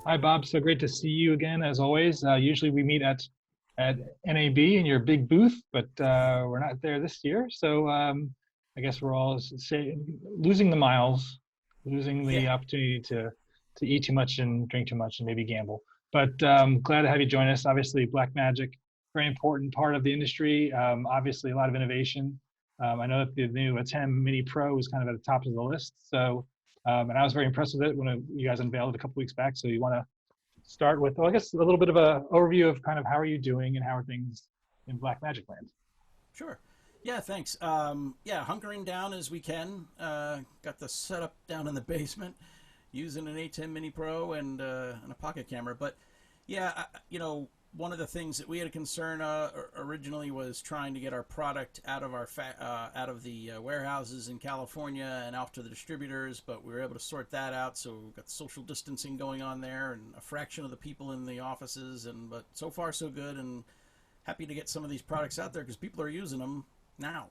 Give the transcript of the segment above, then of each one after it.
Hi, Bob. So great to see you again, as always. Usually we meet at NAB in your big booth, but we're not there this year. So I guess we're all losing the miles, losing Yeah, the opportunity to eat too much and drink too much and maybe gamble. But glad to have you join us. Obviously, Blackmagic, very important part of the industry. Obviously, a lot of innovation. I know that the new ATEM Mini Pro is kind of at the top of the list. So and I was very impressed with it when you guys unveiled it a couple weeks back. So you want to start with, well, I guess a little bit of a overview of kind of how are you doing and how are things in Blackmagic land? sure. Yeah, thanks. Yeah, hunkering down as we can. Got the setup down in the basement using an ATEM Mini Pro and a pocket camera. But yeah, one of the things that we had a concern originally was trying to get our product out of out of the warehouses in California and out to the distributors. But we were able to sort that out, so we've got social distancing going on there and a fraction of the people in the offices. But so far so good, and happy to get some of these products out there because people are using them now.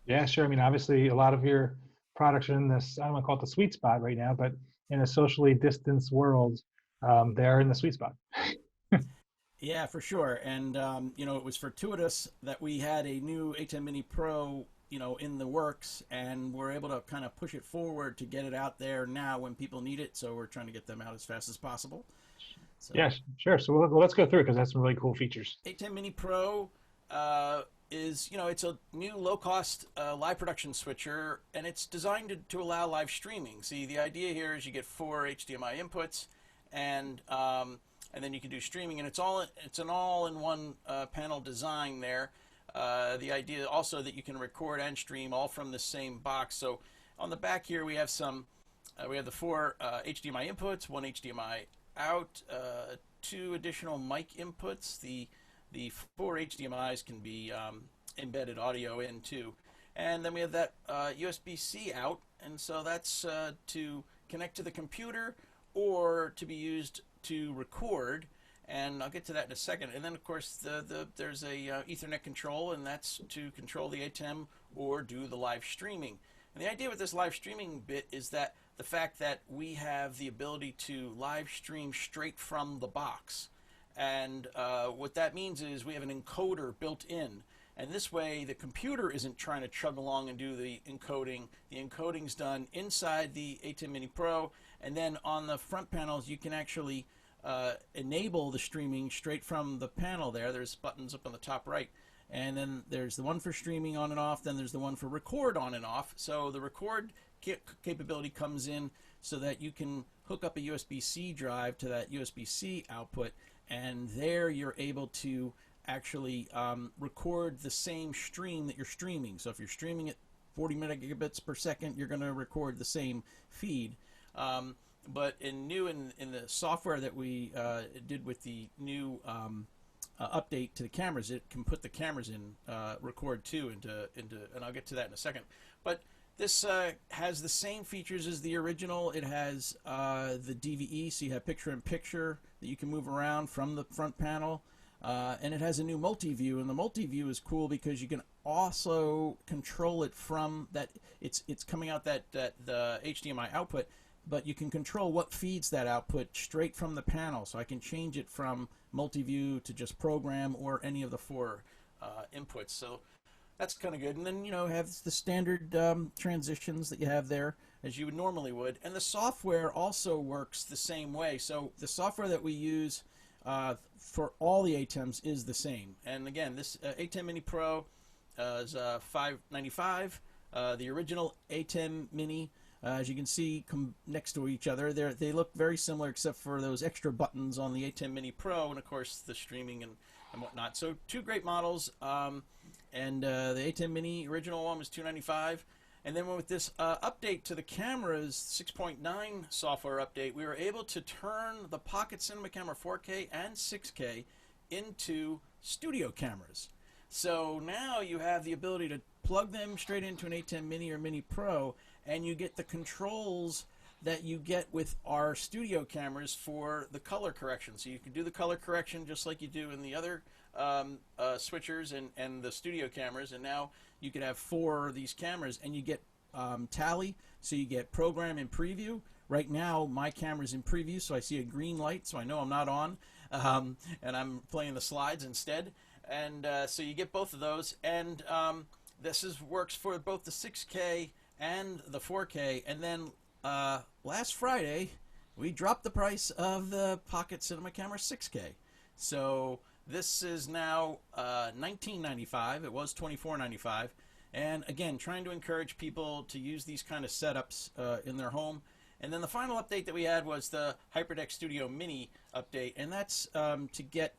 Yeah, sure. I mean, obviously, a lot of your products are in this, I don't want to call it the sweet spot right now, but in a socially distanced world, they're in the sweet spot. Yeah, for sure. And it was fortuitous that we had a new ATEM Mini Pro, in the works, and we're able to kind of push it forward to get it out there now when people need it. So we're trying to get them out as fast as possible. So Yeah, sure. So let's go through it because that's some really cool features. ATEM Mini Pro is, it's a new low-cost live production switcher, and it's designed to allow live streaming. See, the idea here is you get four HDMI inputs, and and then you can do streaming, and it's an all-in-one panel design there. The idea also that you can record and stream all from the same box. So on the back here we have the four HDMI inputs, one HDMI out, two additional mic inputs. The four HDMIs can be embedded audio in too, and then we have that USB-C out, and so that's to connect to the computer or to be used to record, and I'll get to that in a second. And then of course there's a Ethernet control, and that's to control the ATEM or do the live streaming. And the idea with this live streaming bit is that the fact that we have the ability to live stream straight from the box. And what that means is we have an encoder built in. And this way, the computer isn't trying to chug along and do the encoding. The encoding's done inside the ATEM Mini Pro. And then on the front panels, you can actually enable the streaming straight from the panel there. There's buttons up on the top right. And then there's the one for streaming on and off. Then there's the one for record on and off. So the record capability comes in so that you can hook up a USB-C drive to that USB-C output, and there you're able to actually record the same stream that you're streaming. So if you're streaming at 40 megabits per second, you're going to record the same feed. But in the software that we did with the new update to the cameras, it can put the cameras in record too into, and I'll get to that in a second. But this has the same features as the original. It has the DVE, so you have picture-in-picture that you can move around from the front panel. And it has a new multi-view, and the multi-view is cool because you can also control it from that. It's coming out the HDMI output, but you can control what feeds that output straight from the panel. So I can change it from multi-view to just program or any of the four inputs. So that's kind of good. And then, have the standard transitions that you have there as you would normally would. And the software also works the same way. So the software that we use for all the ATEMs is the same. And again, this ATEM Mini Pro is $595. The original ATEM Mini, as you can see, come next to each other. They look very similar except for those extra buttons on the ATEM Mini Pro, and of course the streaming and whatnot. So two great models. And the ATEM Mini original one was $295. And then with this update to the cameras, 6.9 software update, we were able to turn the Pocket Cinema Camera 4K and 6K into studio cameras. So now you have the ability to plug them straight into an ATEM Mini or Mini Pro, and you get the controls that you get with our studio cameras for the color correction. So you can do the color correction just like you do in the other switchers and the studio cameras, and now you could have four of these cameras, and you get tally, so you get program and preview. Right now, my camera's in preview, so I see a green light, so I know I'm not on, and I'm playing the slides instead. And so you get both of those, and works for both the 6K and the 4K. And then last Friday, we dropped the price of the Pocket Cinema Camera 6K. So this is now $19.95. It was $24.95. And again, trying to encourage people to use these kind of setups in their home. And then the final update that we had was the HyperDeck Studio Mini update, and that's to get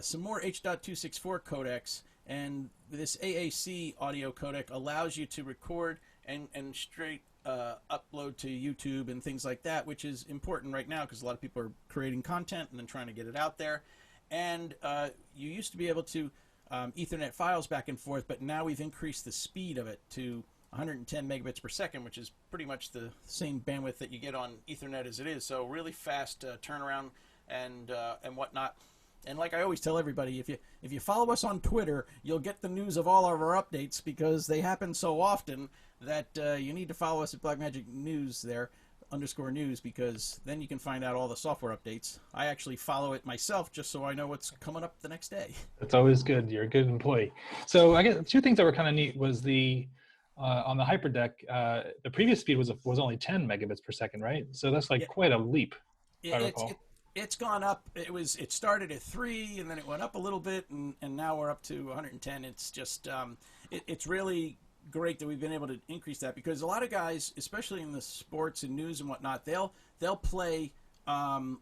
some more H.264 codecs. And this AAC audio codec allows you to record and straight upload to YouTube and things like that, which is important right now because a lot of people are creating content and then trying to get it out there. And you used to be able to Ethernet files back and forth, but now we've increased the speed of it to 110 megabits per second, which is pretty much the same bandwidth that you get on Ethernet as it is. So really fast turnaround and whatnot. And like I always tell everybody, if you follow us on Twitter, you'll get the news of all of our updates because they happen so often that you need to follow us at Blackmagic News there, _news, because then you can find out all the software updates. I actually follow it myself just so I know what's coming up the next day. That's always good. You're a good employee. So I guess two things that were kind of neat was the on the HyperDeck, the previous speed was only 10 megabits per second, right? So that's like quite a leap. It's gone up. It started at 3, and then it went up a little bit, and now we're up to 110. It's just it's really great that we've been able to increase that, because a lot of guys, especially in the sports and news and whatnot, they'll play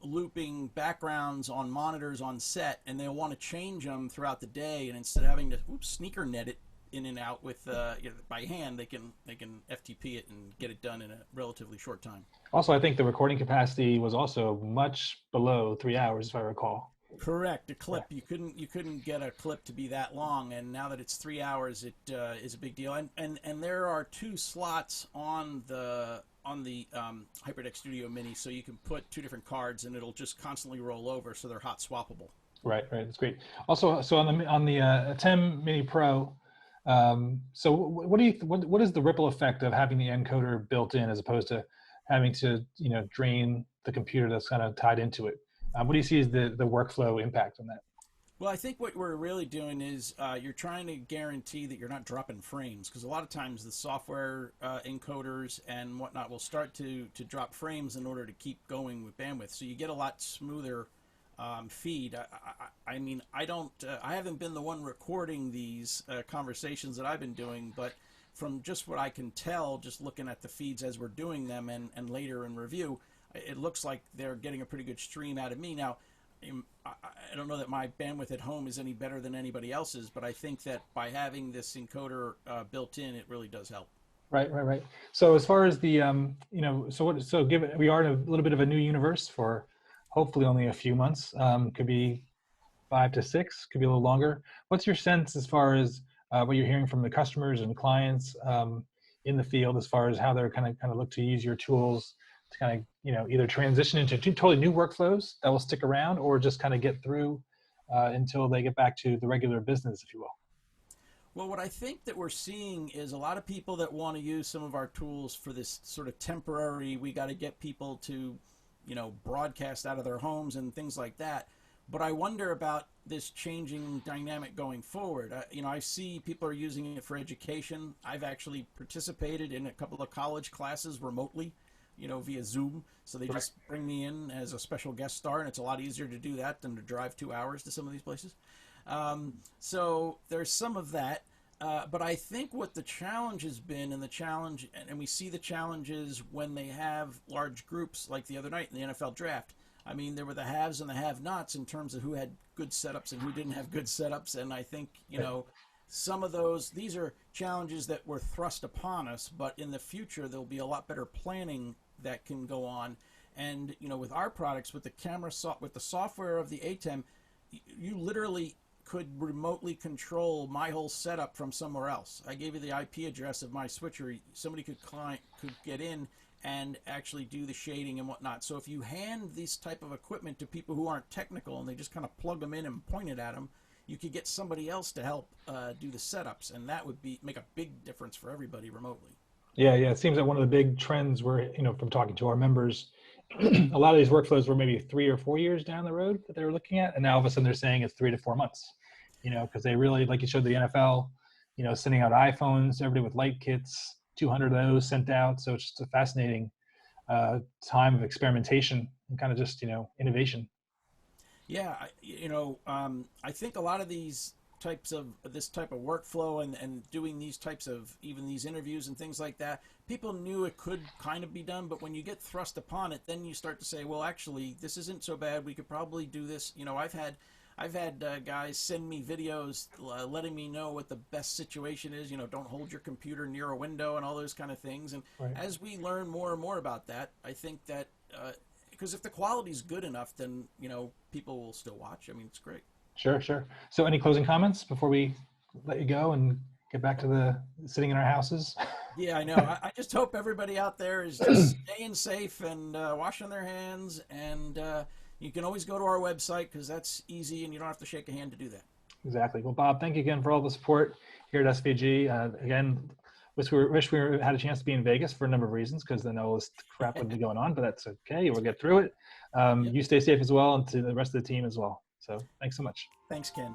looping backgrounds on monitors on set, and they'll want to change them throughout the day, and instead of having to sneaker net it in and out with by hand, they can FTP it and get it done in a relatively short time. Also, I think the recording capacity was also much below 3 hours, if I recall. Correct. A clip, you couldn't get a clip to be that long, and now that it's 3 hours, it is a big deal. And there are 2 slots on the HyperDeck Studio Mini, so you can put 2 different cards, and it'll just constantly roll over, so they're hot swappable. Right. That's great. Also, so on the ATEM Mini Pro. So what is the ripple effect of having the encoder built in as opposed to having to drain the computer that's kind of tied into it? What do you see as the workflow impact on that? Well, I think what we're really doing is you're trying to guarantee that you're not dropping frames, because a lot of times the software encoders and whatnot will start to drop frames in order to keep going with bandwidth. So you get a lot smoother feed. I mean, I haven't been the one recording these conversations that I've been doing, but from just what I can tell, just looking at the feeds as we're doing them and later in review, it looks like they're getting a pretty good stream out of me. Now, I don't know that my bandwidth at home is any better than anybody else's, but I think that by having this encoder built in, it really does help. Right. So as far as the, we are in a little bit of a new universe for hopefully only a few months, could be 5 to 6, could be a little longer. What's your sense as far as what you're hearing from the customers and clients in the field, as far as how they're kind of look to use your tools to kind of, either transition into totally new workflows that will stick around, or just kind of get through until they get back to the regular business, if you will? Well, what I think that we're seeing is a lot of people that want to use some of our tools for this sort of temporary, we got to get people to broadcast out of their homes and things like that. But I wonder about this changing dynamic going forward. I see people are using it for education. I've actually participated in a couple of college classes remotely, via Zoom. So they just bring me in as a special guest star, and it's a lot easier to do that than to drive 2 hours to some of these places. So there's some of that. But I think what the challenge has been, and we see the challenges when they have large groups like the other night in the NFL draft. I mean, there were the haves and the have-nots in terms of who had good setups and who didn't have good setups. And I think, some of these are challenges that were thrust upon us, but in the future, there'll be a lot better planning that can go on. And, with our products, with the with the software of the ATEM, you literally could remotely control my whole setup from somewhere else. I gave you the IP address of my switcher. Somebody could get in and actually do the shading and whatnot. So if you hand this type of equipment to people who aren't technical and they just kind of plug them in and point it at them, you could get somebody else to help do the setups, and that would make a big difference for everybody remotely. Yeah, yeah. It seems that one of the big trends were, from talking to our members, a lot of these workflows were maybe 3 or 4 years down the road that they were looking at, and now all of a sudden they're saying it's 3 to 4 months. Because they really, like you showed the NFL, sending out iPhones, everybody with light kits, 200 of those sent out. So it's just a fascinating time of experimentation and kind of just innovation. Yeah, I think a lot of these types of this type of workflow and doing these types of even these interviews and things like that, people knew it could kind of be done, but when you get thrust upon it, then you start to say, well, actually, this isn't so bad. We could probably do this. I've had guys send me videos letting me know what the best situation is. Don't hold your computer near a window and all those kind of things. And Right. as we learn more and more about that, I think that because if the quality's good enough, then people will still watch. I mean, it's great. Sure, sure. So any closing comments before we let you go and get back to the sitting in our houses? Yeah, I know. I just hope everybody out there is just staying safe and washing their hands. And you can always go to our website because that's easy and you don't have to shake a hand to do that. Exactly. Well, Bob, thank you again for all the support here at SVG. Again, wish we had a chance to be in Vegas for a number of reasons, because then all this crap would be going on, but that's okay. We'll get through it. Yep. You stay safe as well, and to the rest of the team as well. So thanks so much. Thanks, Ken.